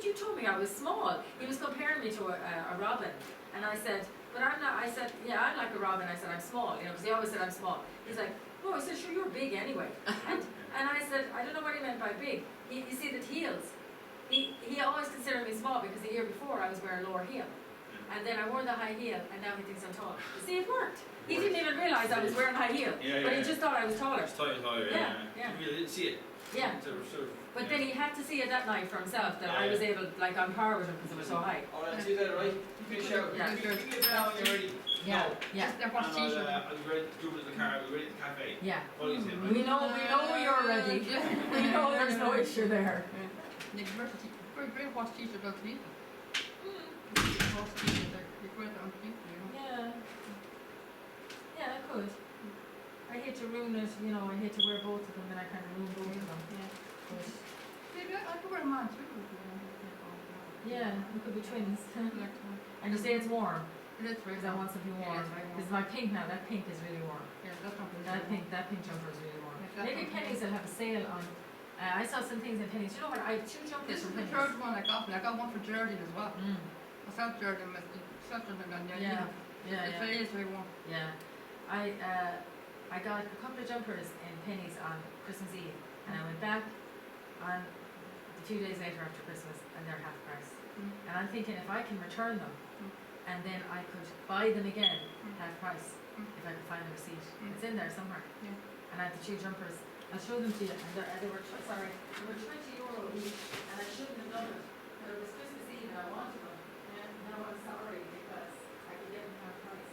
You told me I was small. He was comparing me to a robin, and I said, but I'm not. I said, yeah, I'm like a robin. I said I'm small, because he always said I'm small. He's like, no, I said, sure, you're big anyway. And I said, I don't know what he meant by big. You see the heels. He always considered me small because the year before I was wearing lower heel, and then I wore the high heel, and now he thinks I'm tall. You see, it worked. He didn't even realise I was wearing high heel, but he just thought I was taller. It's taller, Yeah. You didn't see it. Yeah. But then he had to see it that night for himself that I was able, like, on par with him because it was so high. Alright, see that, right? Finish out. Yeah. You get it down when you're ready. Yeah. No. Yeah. And I'll be ready to jump into the car. We're ready at the cafe. Yeah. What do you say, man? We know you're ready. We know there's no issue there. Great wash t-shirt underneath it. Wash t-shirt, you wear it underneath, Yeah. Yeah, I could. I hate to ruin it, I hate to wear both of them, and I kind of ruin both of them. Yeah. But Maybe I could wear a man too. yeah, we could be twins. And you say it's warm, because I want something warm. Because my pink now, that pink is really warm. Yeah, that's not That pink jumper is really warm. Yeah, Maybe Penny's will have a sale on. I saw some things in Penny's. You know what? I have 2 jumpers This is from the Penny's. third one I got, and I got one for Geraldine as well. Mm. I sent Geraldine with the second and then Yeah. it's very warm. Yeah. I got a couple of jumpers in Penny's on Christmas Eve, and I went back on a few days later after Christmas, and they're half price. And I'm thinking if I can return them, and then I could buy them again half price if I could find a receipt. It's in there somewhere. Yeah. And I had the 2 jumpers. I'll show them to you. And they were €20 each, and I shouldn't have done it. But it was Christmas Eve, and I wanted them. And now I'm sorry because I could get them half price.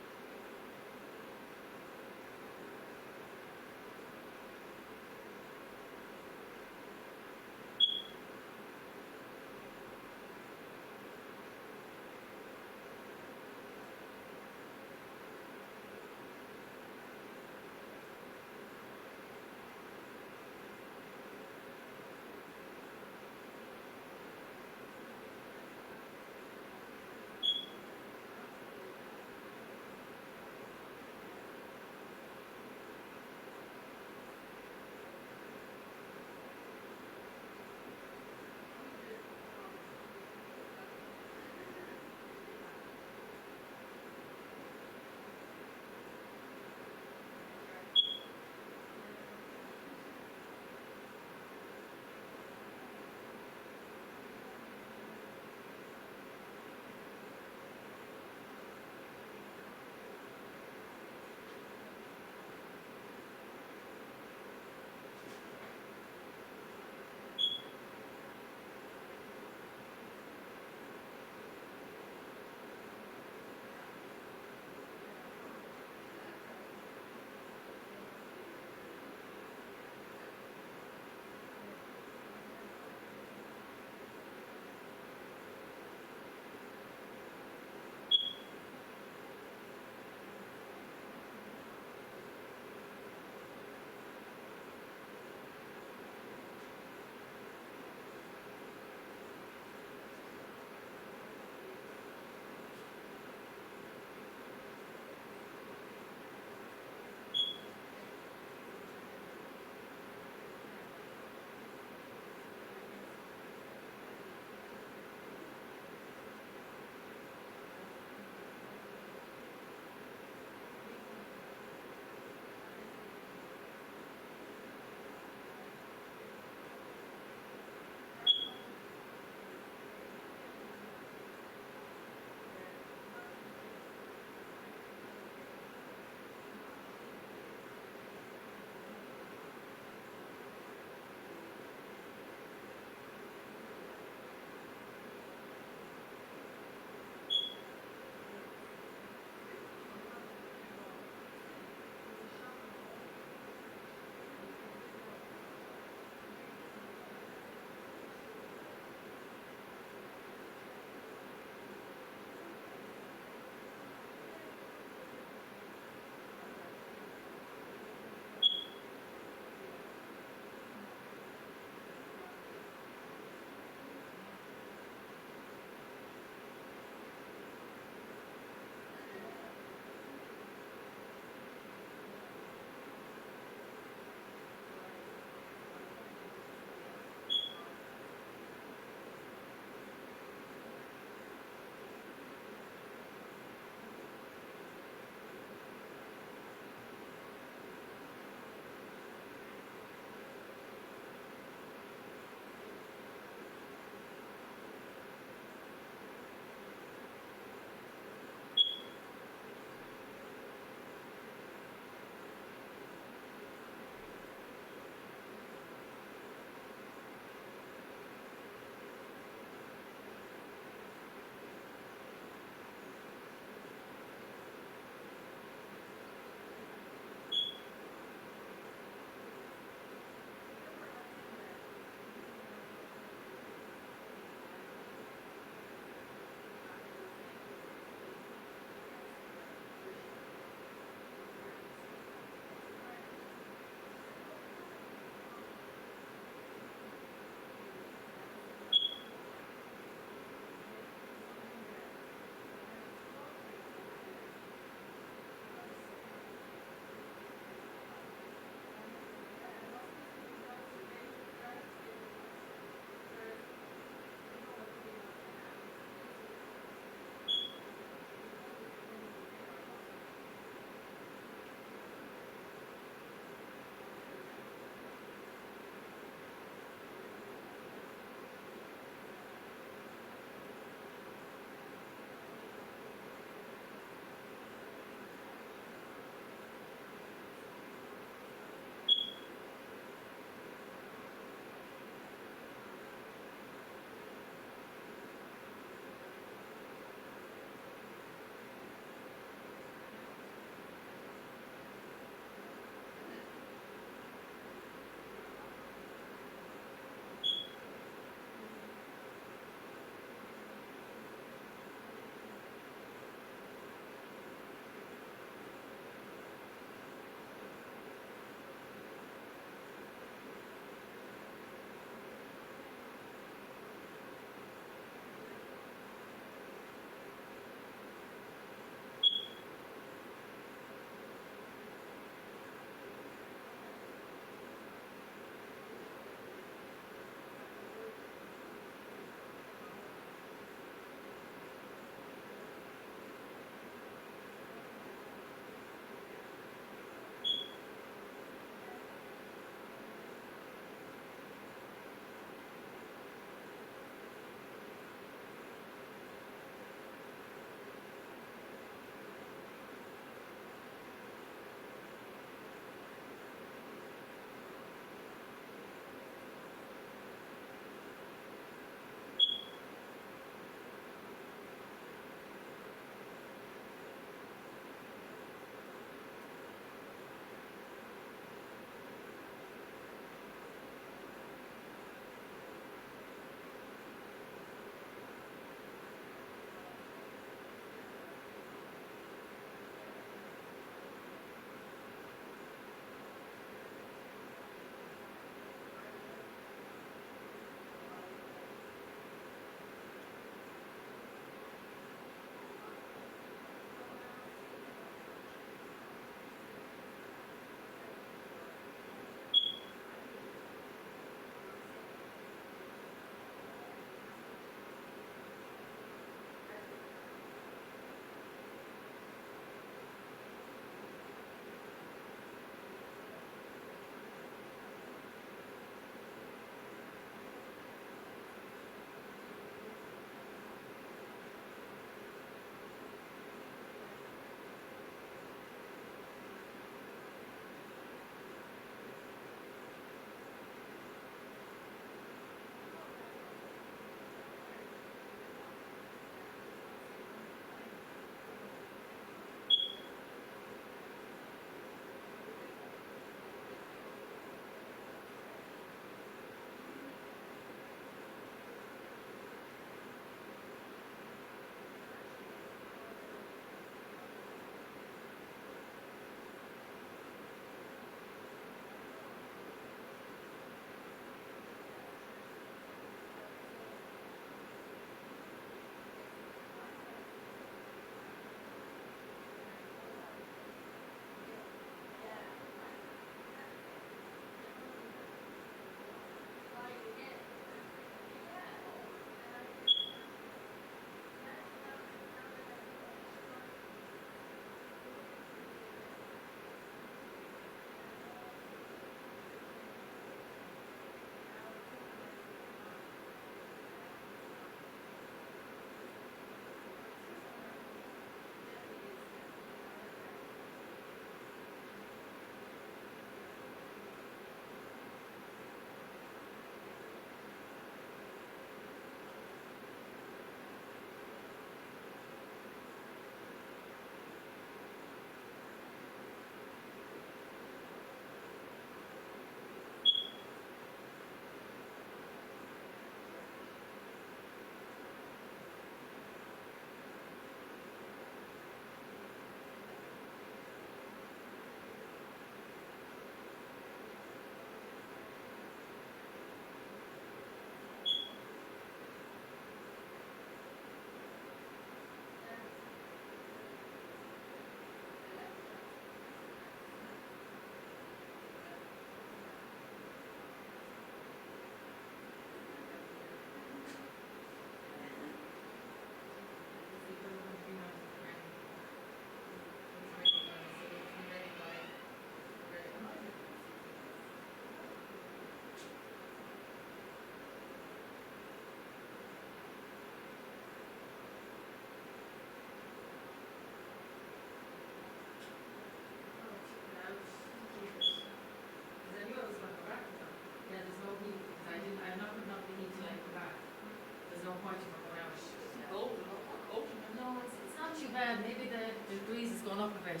bad. Maybe the breeze has gone up a bit.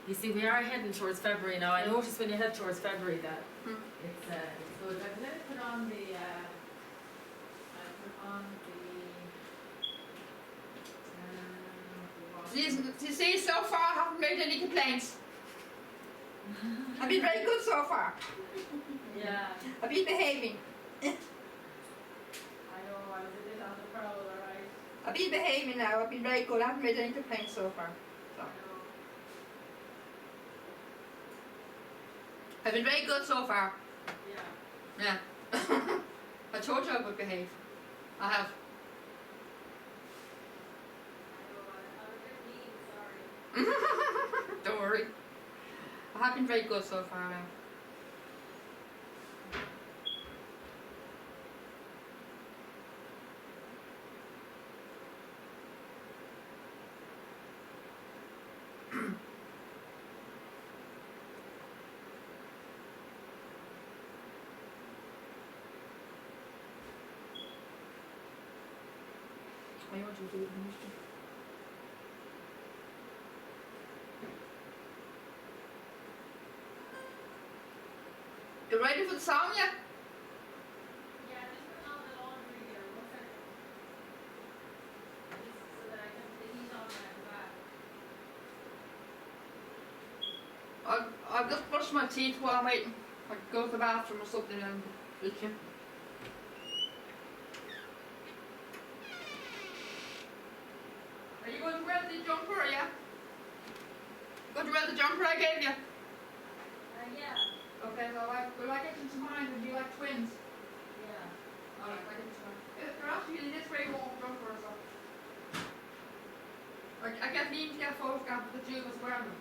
You see, we are heading towards February now. I notice when you head towards February that it's good. I've let it put on the You see, so far I haven't made any complaints. I've been very good so far. yeah. I've been behaving. I know, I was a bit on the prowl, alright. I've been behaving now. I've been very good. I haven't made any complaints so far. So. I know. I've been very good so far. Yeah. Yeah. I told you I would behave. I have. I know, I'm a bit mean, sorry. Don't worry. I have been very good so far now. I want you to do it in history. You ready for the song yet? Yeah, just put on the laundry here. One second. Just so that I can put the heat on when I go back. I'll just brush my teeth while I'm waiting. I could go to the bathroom or something and with you. Are you going to wear the jumper, yeah? Going to wear the jumper I gave you? Yeah. Okay, so will I get you some mine? Would you like twins? Yeah. Alright, I get you some mine. They're actually in this very warm jumper or something. I get Liam to get a photograph of the two of us wearing them.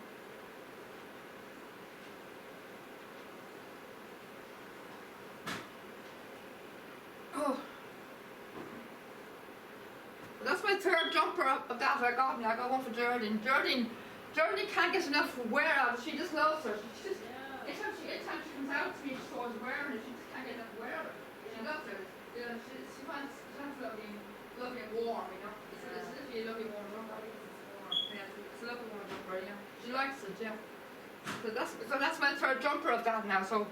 Oh. Well, that's my third jumper of that I got me. I got one for Geraldine. Geraldine can't get enough wear out. She just loves her. She just, anytime she comes out to me, she's always wearing it. She just can't get enough wear out. She loves it. Yeah, she finds lovely and warm, you know. It's literally a lovely warm jumper. Yeah, it's a lovely warm jumper, yeah. She likes it, yeah. So that's my third jumper of that now. So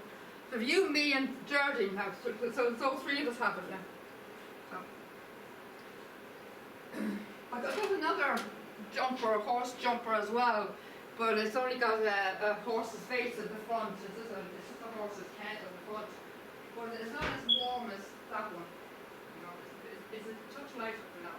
you, me, and Geraldine have. So those three of us have it, yeah. So. I got another jumper, a horse jumper as well, but it's only got a horse's face at the front. It's just a horse's head at the front, but it's not as warm as that one. You know, it's a touch lighter for now.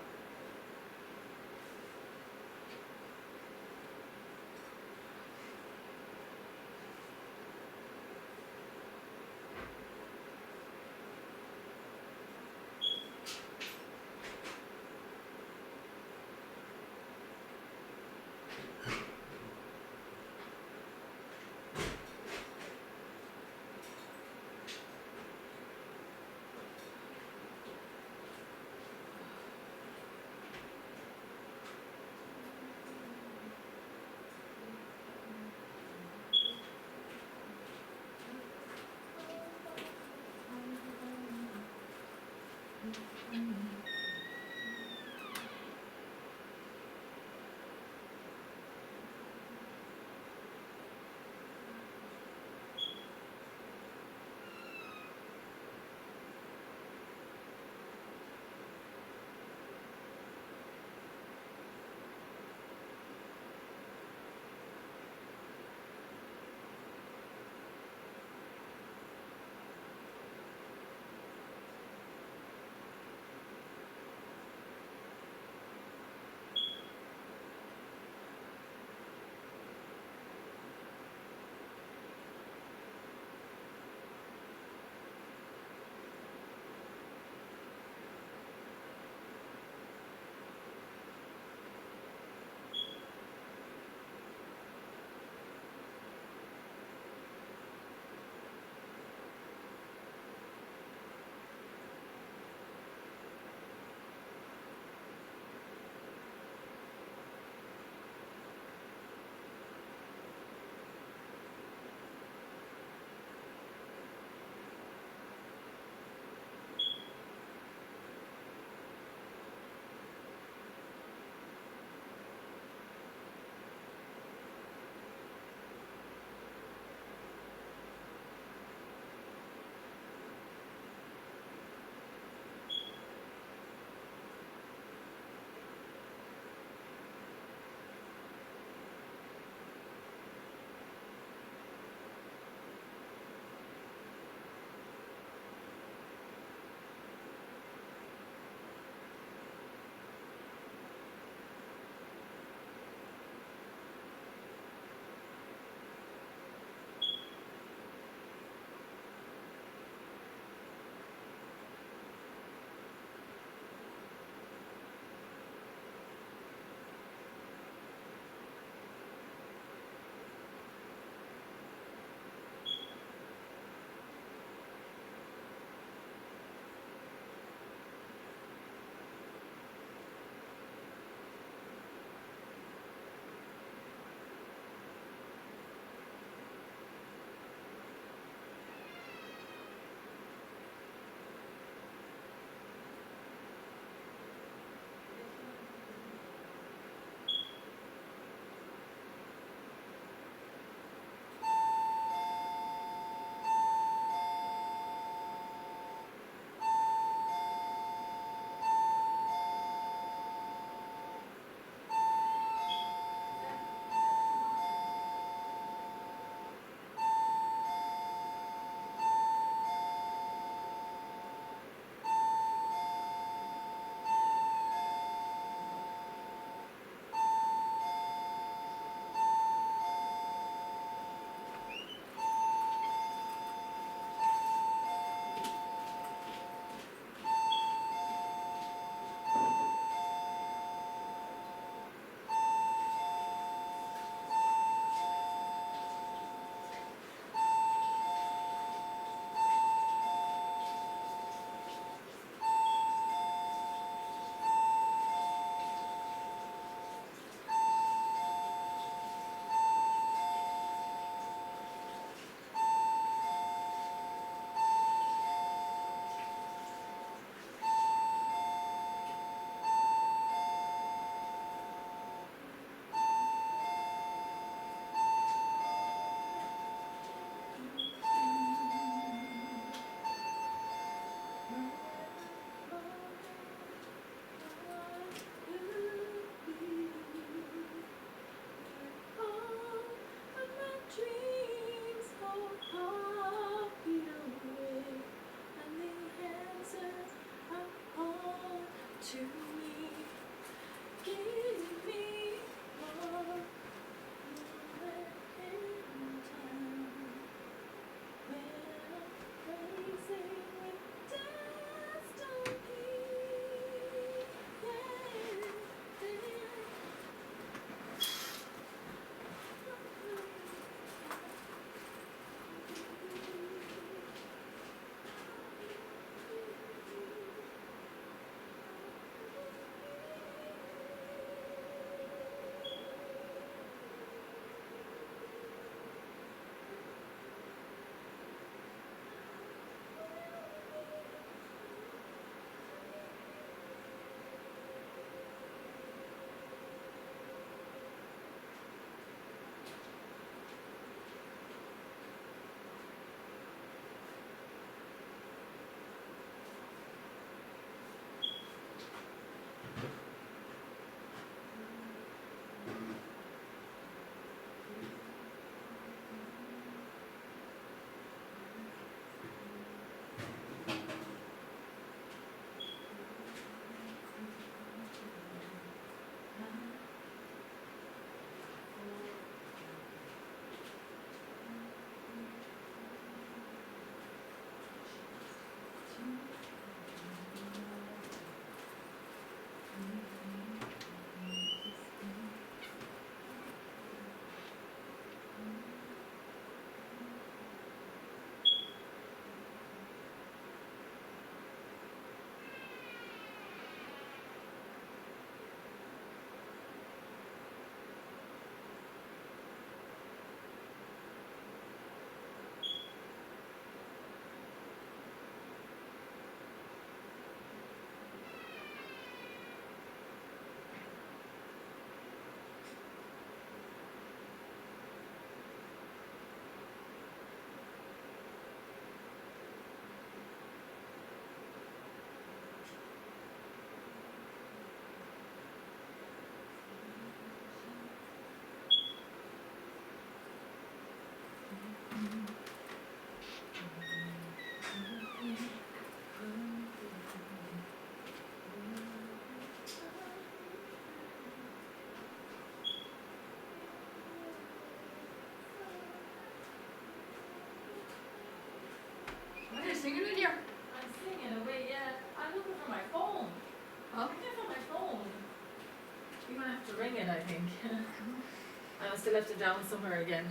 I think. I must have left it down somewhere again.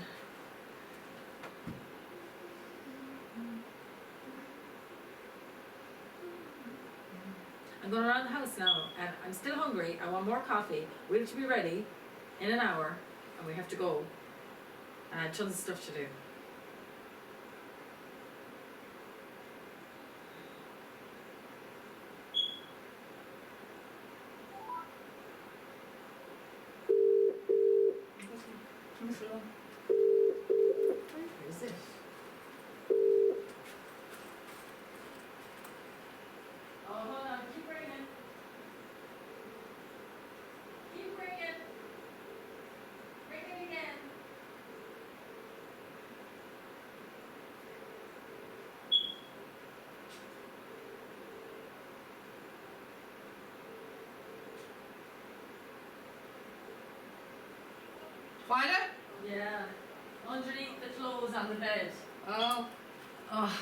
I'm going around the house now, and I'm still hungry. I want more coffee. We're to be ready in an hour, and we have to go. And I had tons of stuff to do. Where is it? Oh, hold on. Keep ringing. Keep ringing. Ring it again. Find it? Yeah. Underneath the clothes on the bed. Oh. Oh.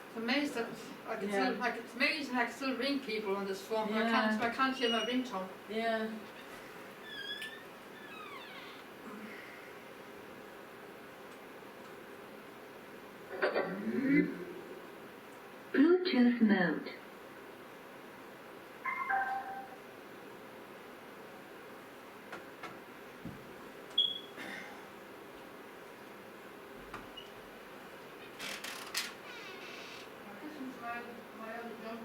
It's amazing that it's amazing I can still ring people on this phone, but Yeah. I can't hear my ringtone. Yeah. Bluetooth mode. This is my other jump.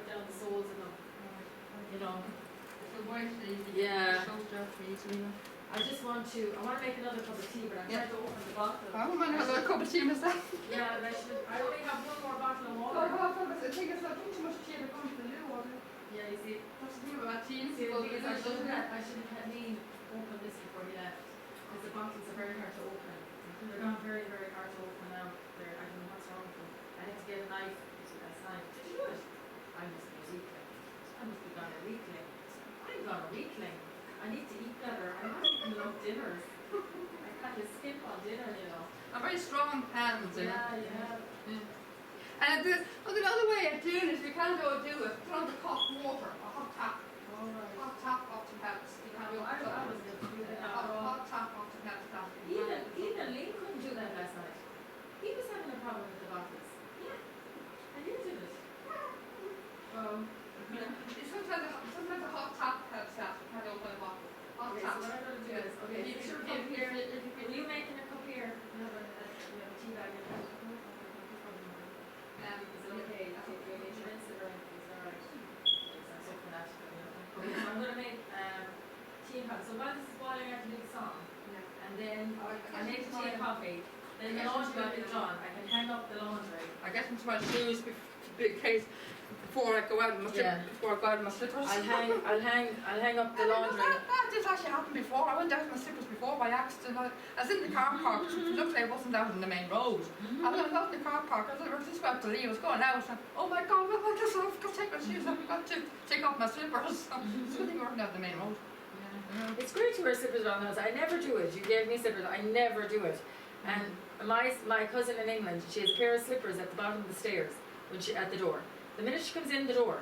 down the soles of them. You know. The white lady. Yeah. So dirty easily. I want to make another cup of tea, but I'm trying to open the bottle. I don't mind having a cup of tea myself. Yeah, I only have one more bottle of Oh, water. I think it's not too much tea to come to the loo, or Yeah, you see. what's the deal with that tea? See, the thing is, I should have Lee open this before he left, because the bottles are very hard to open. They're not very, very hard to open now. I don't know what's wrong with them. I had to get a knife. That's knife. Did you do it? I must be a weakling. I must be gone a weakling. I'm gone a weakling. I need to eat better. I'm not eating enough dinners. I kind of skip on dinner, you know. I'm very strong hands. Yeah, yeah. And the other way of doing it, you can go do it, put on the hot water, a hot tap. All right. Hot tap often helps. You can do I was going to do that. hot tap often helps that. Even Lee couldn't do that last night. He was having a problem with the bottles. Yeah. And you did it. Sometimes a hot tap helps that. You can open a bottle. Hot Okay, tap. so what I'm going to do is, okay, You here's your should cup be here. here. Will you make in a cup here? We have a tea bag in there. Is it okay? Do you need to rinse it or anything? Is that alright? So for that. Okay, so I'm going to make tea and coffee. So while this is boiling, I can do the song. And then I make the tea and coffee. Then the laundry will be done. I can hang up the laundry. I get into my shoes before I go out in my slippers. I'll hang up the laundry. That did actually happen before. I went out in my slippers before by accident. I was in the car park. Luckily, I wasn't out in the main road. I was out in the car park. I was just about to leave. I was going out. And, oh my God! I've got to take my shoes off. I've got to take off my slippers. It's a good thing we weren't out in the main road. It's great to wear slippers around the house. I never do it. You gave me slippers. I never do it. And my cousin in England, she has a pair of slippers at the bottom of the stairs when at the door. The minute she comes in the door,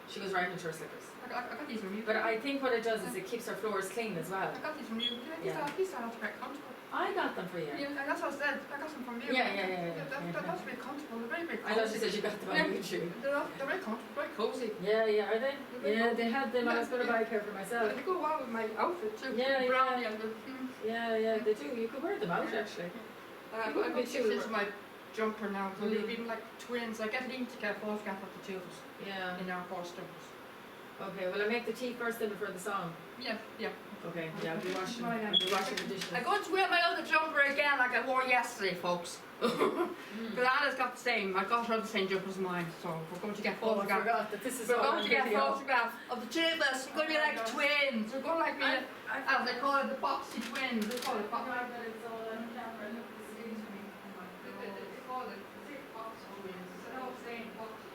she goes right into her slippers. I got these from you. But I think what it does is it keeps her floors clean as well. I got these from you. These are not very comfortable. I got them for you. Yeah, that's what I said. I got them from you. Yeah. That's really comfortable. They're very, very I cozy. thought she said you got them on YouTube. They're very comfortable, very cozy. Yeah, are they? Yeah, they had them. I was going to buy a pair for myself. They go well with my outfit too. Yeah. Brownie and the, Yeah, they do. You could wear them out actually. I've got into my jumper now. So they've been like twins. I get Liam to get a photograph of the two of us Yeah. in our horse jumpers. Okay, well I make the tea first then before the song. Yeah. Okay, yeah, I'll be washing the dishes. I'm going to wear my other jumper again like I wore yesterday, folks. Because Anna's got the same. I got her the same jumper as mine, so we're going to get Oh, I photographs. forgot that this is We're all going to get photographs of the two of us. We're going to be like twins. We're going to like be, as they call it, the boxy twins. They call it boxy. They call it thick boxy twins. Instead of saying boxy.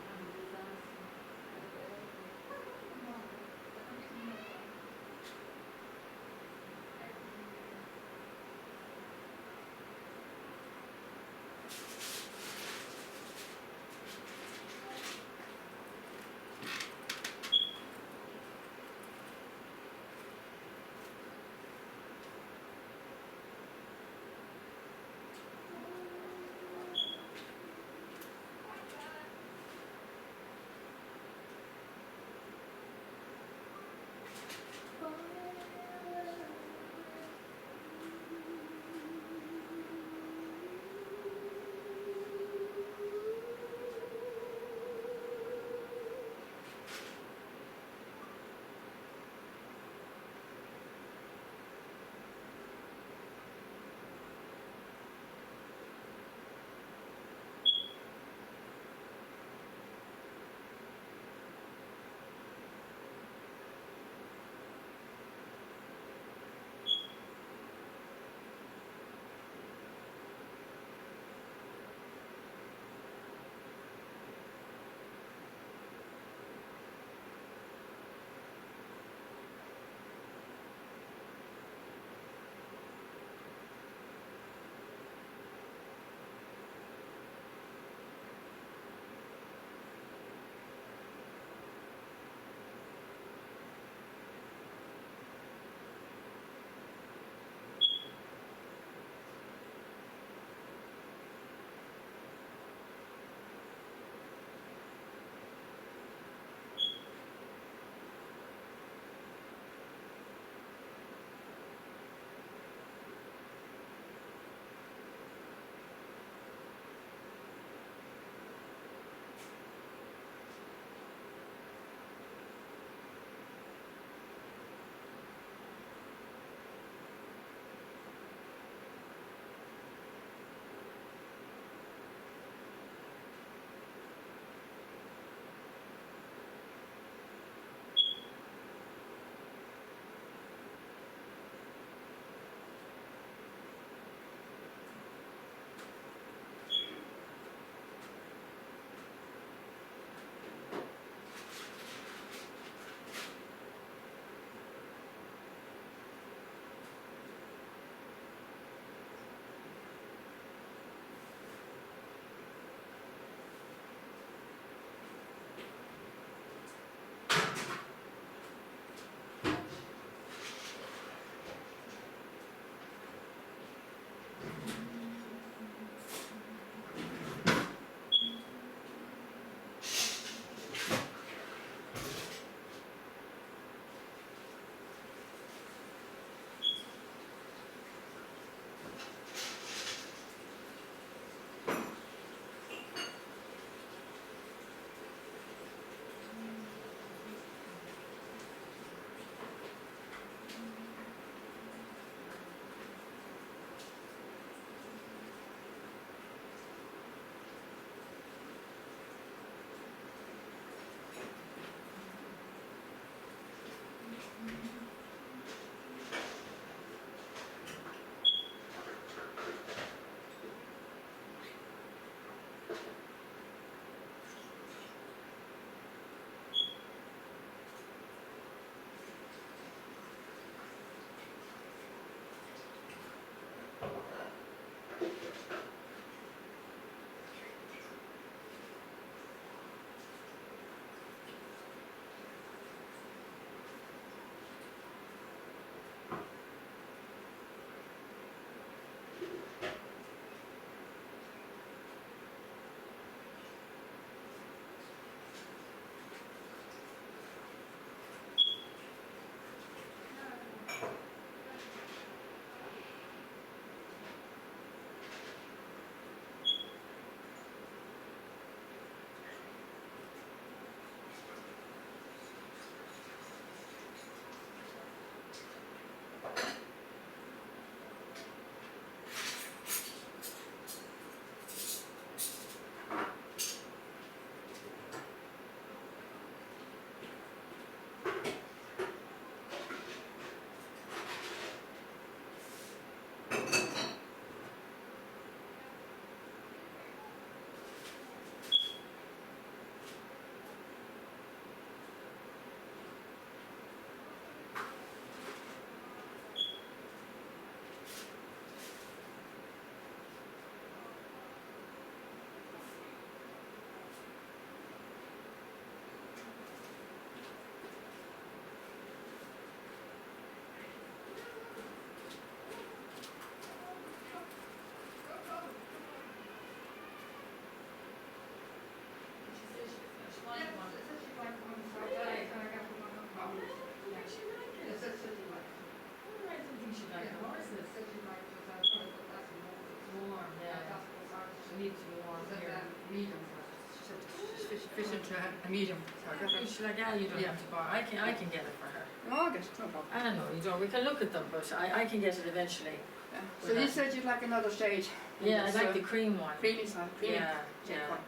fish into a medium. So I got it. She's like, yeah, you don't Yeah. have to borrow. I can get it for her. No, I guess no problem. I don't know, you don't. We can look at them, but I can get it eventually. Yeah. So you said you'd like another shade. Yeah, I like the cream one. creamy side. Creamy. Yeah, shade yeah, one.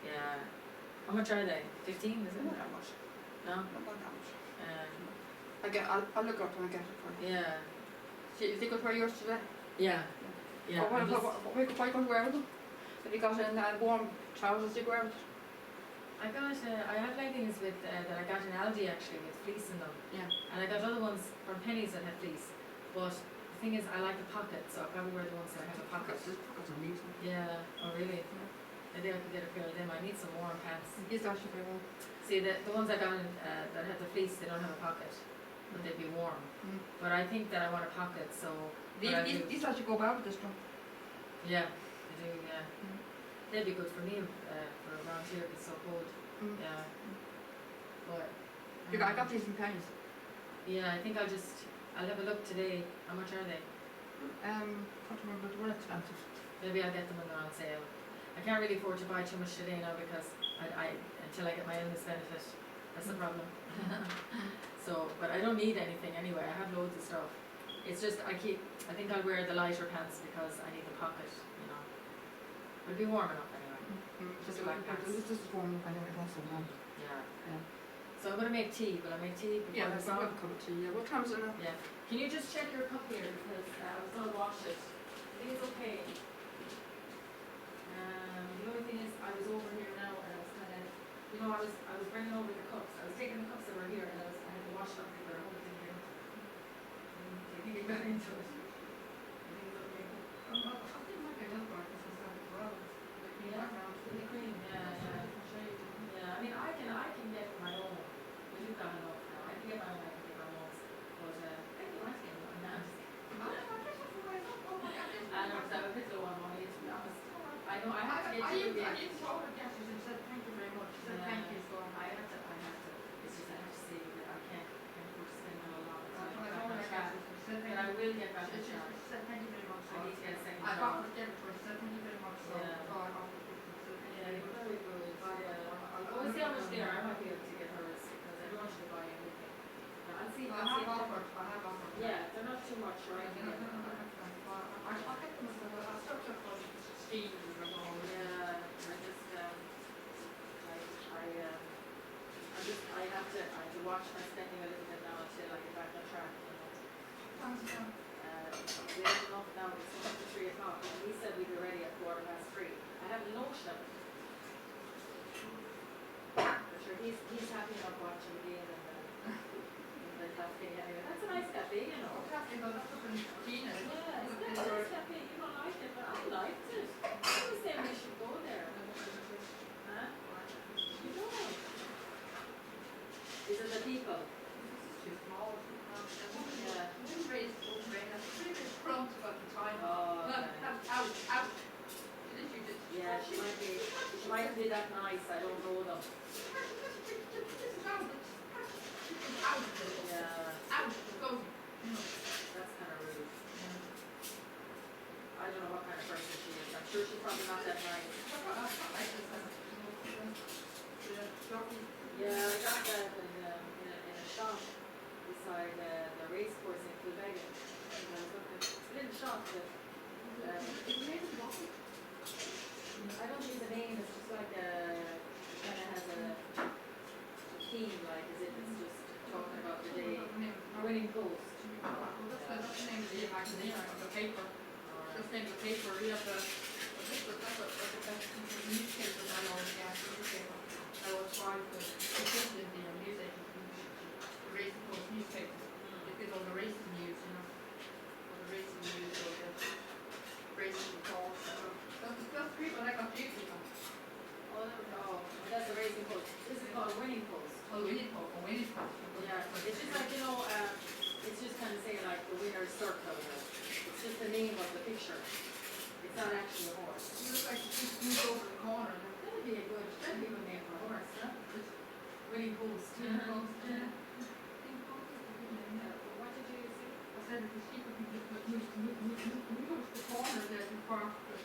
yeah. How much are they? 15, is it? Not that much. No? Not that much. I'll look up and I'll get it for you. Yeah. So you think I'll wear yours today? Yeah. Yeah. Or I'm just- what are you going to wear with them? Have you got in warm trousers you wear with it? I have leggings with, that I got in Aldi actually with fleece in them. Yeah. And I got other ones from Pennies that had fleece. But the thing is, I like the pocket, so I'll probably wear the ones that have a pocket. Pockets are neat. Yeah, oh really? Maybe I could get a pair of them. I need some warm pants. These actually very well. See, the ones I got in, that had the fleece, they don't have a pocket, but they'd be warm. Mm. But I think that I want a pocket, so. what I do- These actually go well with this one. Yeah, they do, yeah. Mm. They'd be good for me, for around here, it's so cold. Mm. Yeah. But. I got these in pennies. Yeah, I think I'll have a look today. How much are they? Can't remember, they were expensive. Maybe I'll get them when they're on sale. I can't really afford to buy too much today now because until I get my illness benefit, that's the problem. So, but I don't need anything anyway. I have loads of stuff. It's just I think I'll wear the lighter pants because I need the pocket, you know. It'll be warm enough anyway. Just black pants. This is warm enough anyway, that's the one. Yeah. Yeah. So I'm gonna make tea. Will I make tea before Yeah, the that's song? a cup of tea. Yeah, what time is it now? Yeah. Can you just check your cup here because I was gonna wash it. I think it's okay. The only thing is I was over here now and I was kind of, you know, I was bringing over the cups. I was taking the cups that were here and I had to wash them because I hope it didn't get. I think it got into it. I think it's okay. I think my guy does buy this is like brown. Yeah. The cream. Yeah. Yeah. I mean, I can get my own. But you've got enough now. I can get my own. I can get my own. But I think I can get one now. I know, because I have a bit low on money, to be honest. I know, I have to get you again. I even told her yesterday, she said thank you very much. She said thank you. So I have to, it's just I have to say that I can't afford to spend a lot of I time. told on her track. yesterday, she said But thank I you. will get back on She track. said thank you very much. I need to get a second I job. got her dinner for her. She said thank you very much. So Yeah. I got her. Yeah, you're very good. Yeah. We'll see how much there. I might be able to get hers because I don't want you to buy anything. But I'll see. I have offered. I have offered. Yeah, they're not too much, right? I'll get them as well. I'll start to for Steve and all. Yeah, I have to watch my spending a little bit now until I get back on track, you know. We have enough now, it's almost 3 o'clock, and we said we'd be ready at 3:15. I have a notion of it. But sure, he's happy enough watching the game in the cafe anyway. That's a nice cafe, you know. Okay, but that's what Gina is. Yeah, it's a nice cafe, you don't like it, but I liked it. I was saying we should go there. Huh? You don't. Is it the people? Too small. Yeah. Wouldn't raise that's pretty much prompt about the time. Oh, okay. That's out. Literally just. Yeah, she might be that nice, I don't know them. This is out. It's out. Yeah, Out. Go. that's kind of rude. I don't know what kind of person she is, I'm sure she's probably not that nice. Yeah, I got that in a shop beside the race course in Quebec. And I was looking, it's a little shop, but I don't think the name is just like kind of has a theme, like as if it's just talking about the day. Winning post. That's the name of the magazine on the paper. That's the name of the paper. You have the newspaper I always get the newspaper. I was trying to put in the music, the racing post newspaper. It gives all the racing news, you know. All the racing news or the racing reports. That's great, but I got you people. Oh, that's the racing post. This is called a winning post. Oh, winning post. Yeah, it's just like, you know, it's just kind of saying like the winner's circle. It's just the name of the picture. It's not actually a horse. You look like you moved over the corner. That'd be a good name for a horse, huh? Winning post. Yeah. What did you say? I said that the people can just move the corner there before the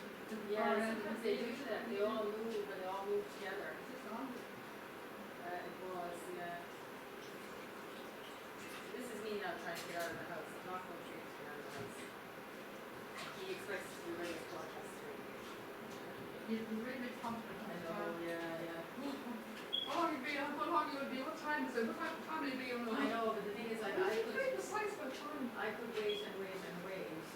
Yeah, sometimes they do that. They all move and they all move together. It's on. was, yeah. This is me now trying to get out of the house. I'm not going to get out of the house. He expects us to be ready at 3:15. He's really confident. I know, yeah. How long you will be? What time is it? What time will you be on the I know, but the thing is, like, He's very precise about time. I could wait and wait and wait. He's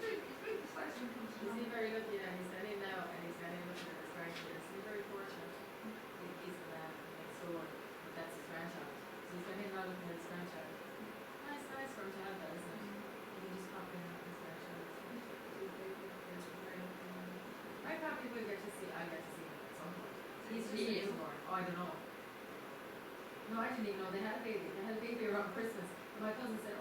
very precise when it comes to Is he time. very lucky now? He's getting now and he's getting looking at his grandkids. He's very fortunate. He's the man next door. That's his grandchild. So he's getting now looking at his grandchild. Nice for him to have that, isn't it? He can just pop in and his grandchild. He's very lucky. I probably will get to see, I get to see him at some point. He's just a newborn. Oh, I don't know. No, I didn't even know they had a baby. They had a baby around Christmas. And my cousin said,